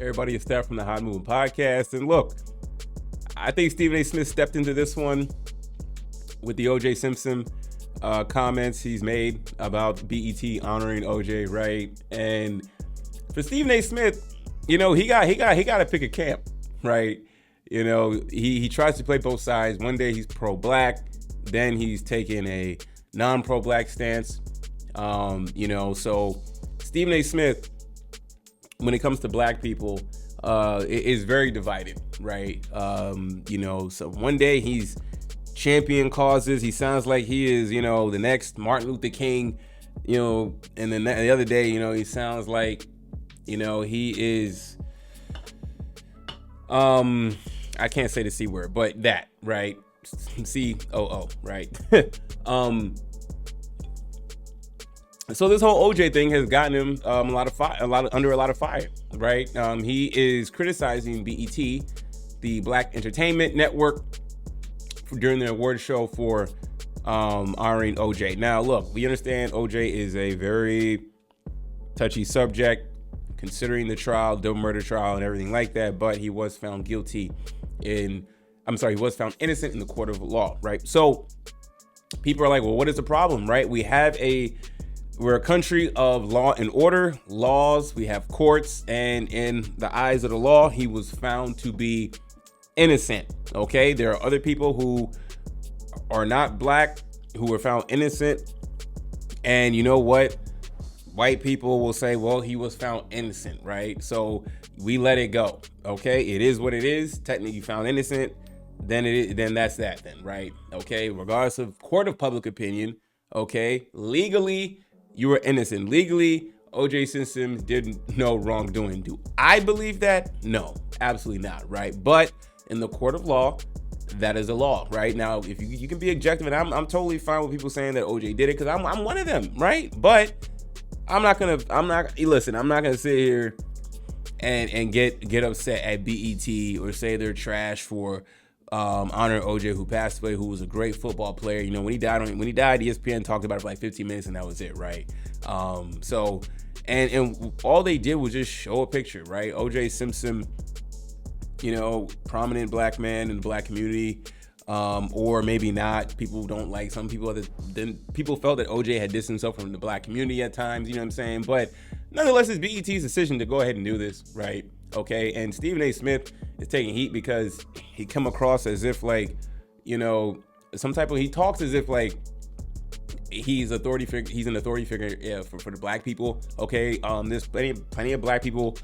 Everybody, it's Steph from the Hot Moving Podcast. And look, I think Stephen A. Smith stepped into this one with the O.J. Simpson comments he's made about BET honoring O.J., right? And for Stephen A. Smith, he got to pick a camp, right? He tries to play both sides. One day he's pro-black, then he's taking a non-pro-black stance. So Stephen A. Smith, when it comes to black people, is very divided, right? So one day he's champion causes. He sounds like he is, the next Martin Luther King, and then the other day, he sounds like, he is, I can't say the C word, but that, right? COO, right? So this whole OJ thing has gotten him under a lot of fire, right? He is criticizing BET, the Black Entertainment Network, during the award show for honoring OJ. Now, look, we understand OJ is a very touchy subject, considering the trial, double murder trial, and everything like that. But he was found he was found innocent in the court of law, right? So people are like, well, what is the problem, right? We're a country of law and order, laws, we have courts, and in the eyes of the law, he was found to be innocent, okay? There are other people who are not black who were found innocent, and you know what? White people will say, well, he was found innocent, right? So we let it go, okay? It is what it is. Technically found innocent, then that's that then, right? Okay, regardless of court of public opinion, okay? Legally, you were innocent. Legally, O.J. Simpson did no wrongdoing. Do I believe that? No, absolutely not, right? But in the court of law, that is a law, right? Now, if you can be objective, and I'm totally fine with people saying that O.J. did it, because I'm one of them, right? But I'm not gonna sit here and get upset at BET or say they're trash for honoring OJ, who passed away, who was a great football player. When he died, ESPN talked about it for like 15 minutes, and that was it, right? So all they did was just show a picture, right? OJ Simpson, prominent black man in the black community, or maybe not. People don't like some people. People felt that OJ had distanced himself from the black community at times. You know what I'm saying? But nonetheless, it's BET's decision to go ahead and do this, right? Okay, and Stephen A. Smith is taking heat because he come across as if like, he talks as if like he's authority figure. He's an authority figure for the black people. Okay, there's plenty of black people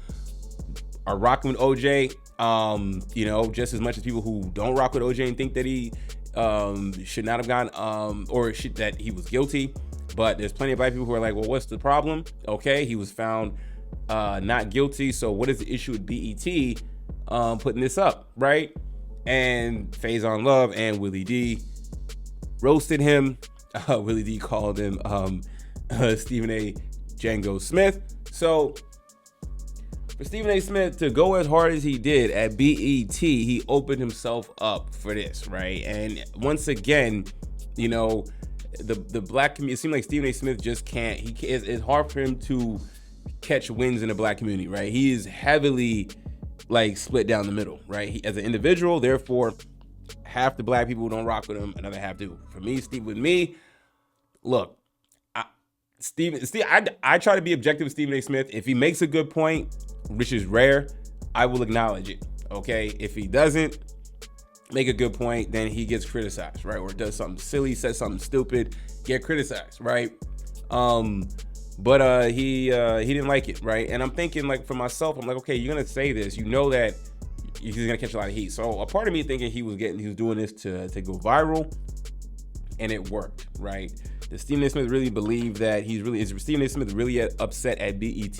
are rocking with OJ. Just as much as people who don't rock with OJ and think that he should not have gone that he was guilty. But there's plenty of black people who are like, well, what's the problem? Okay, he was found not guilty. So what is the issue with BET putting this up, right? And Faison Love and Willie D roasted him. Willie D called him Stephen A. Django Smith. So for Stephen A. Smith to go as hard as he did at BET, he opened himself up for this, right? And once again, the black community, it seemed like Stephen A. Smith just can't. It's hard for him to catch wins in the black community, right? He is heavily like split down the middle, right? He, as an individual, therefore, half the black people don't rock with him, another half do. For me, look, I try to be objective with Stephen A. Smith. If he makes a good point, which is rare, I will acknowledge it, okay? If he doesn't make a good point, then he gets criticized, right? Or does something silly, says something stupid, get criticized, right? But he didn't like it, right? And I'm thinking, like, for myself, I'm like, okay, you're gonna say this, that he's gonna catch a lot of heat. So a part of me thinking he was doing this to go viral, and it worked, right? Does Stephen A. Smith really believe that is Stephen A. Smith really upset at BET,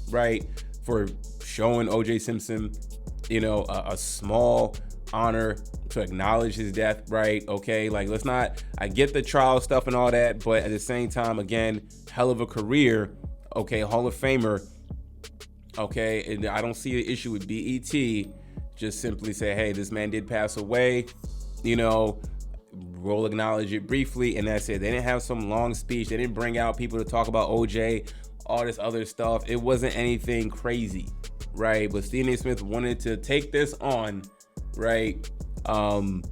right, for showing O.J. Simpson, a small honor to acknowledge his death, right? Okay, like, let's not, I get the trial stuff and all that, but at the same time, again, hell of a career, okay, Hall of Famer, okay, and I don't see an issue with BET. Just simply say, hey, this man did pass away, we'll acknowledge it briefly, and that's it. They didn't have some long speech. They didn't bring out people to talk about OJ, all this other stuff. It wasn't anything crazy, right? But Stephen A. Smith wanted to take this on, right? And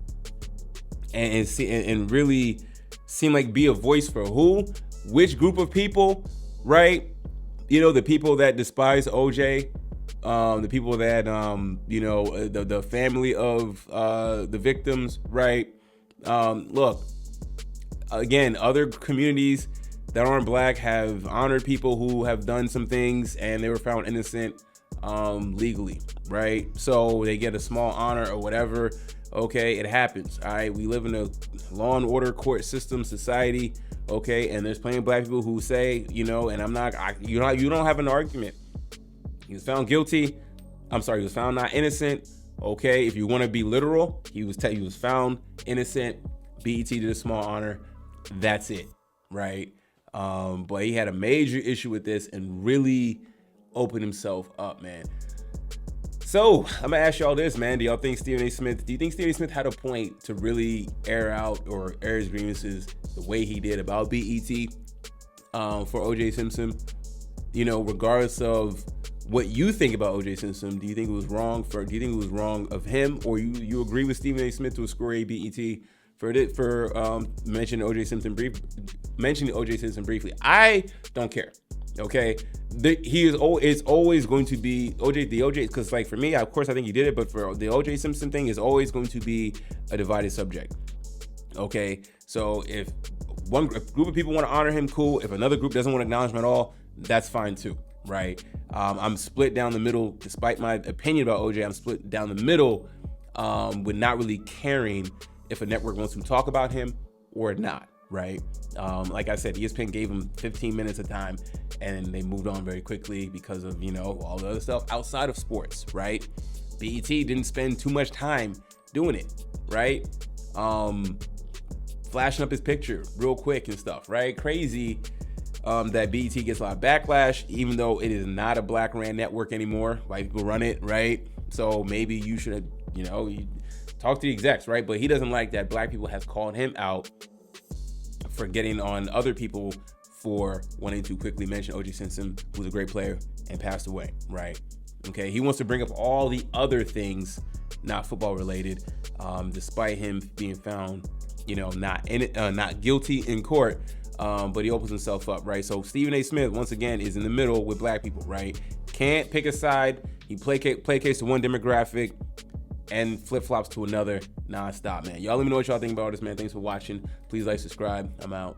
really seem like be a voice for who, which group of people, right? You know, the people that despise OJ, the people that the family of the victims, right? Look, again, other communities that aren't black have honored people who have done some things and they were found innocent legally, right? So they get a small honor or whatever. Okay, it happens. All right, we live in a law and order court system society. Okay, and there's plenty of black people who say, you know, and you don't have an argument. He was found guilty. He was found not innocent. Okay, if you want to be literal, he was found innocent. BET did a small honor. That's it, right? But he had a major issue with this and really opened himself up, man. So I'm gonna ask y'all this, man. Do you think Stephen A. Smith had a point to really air out or air his grievances the way he did about BET for OJ Simpson? You know, regardless of what you think about OJ Simpson, do you think it was wrong of him, or you agree with Stephen A. Smith to score BET for mentioning OJ Simpson briefly? I don't care. Okay, it's always going to be the OJ, because like for me, of course I think he did it, but for the OJ Simpson thing is always going to be a divided subject. Okay, so if one group of people want to honor him, cool. If another group doesn't want to acknowledge him at all, that's fine too, right? I'm split down the middle. Despite my opinion about OJ, I'm split down the middle with not really caring if a network wants to talk about him or not, right? Like I said, ESPN gave him 15 minutes of time and they moved on very quickly because of, you know, all the other stuff outside of sports, right? BET didn't spend too much time doing it, right? Flashing up his picture real quick and stuff, right? Crazy that BET gets a lot of backlash, even though it is not a black ran network anymore. White people run it, right? So maybe you should, you talk to the execs, right? But he doesn't like that black people have called him out for getting on other people for wanting to quickly mention OJ Simpson, who's a great player and passed away, right? Okay, he wants to bring up all the other things not football related, despite him being found, not guilty in court, but he opens himself up, right? So Stephen A. Smith, once again, is in the middle with black people, right? Can't pick a side. He placates to one demographic and flip-flops to another nonstop, man. Y'all let me know what y'all think about this, man. Thanks for watching. Please like, subscribe. I'm out.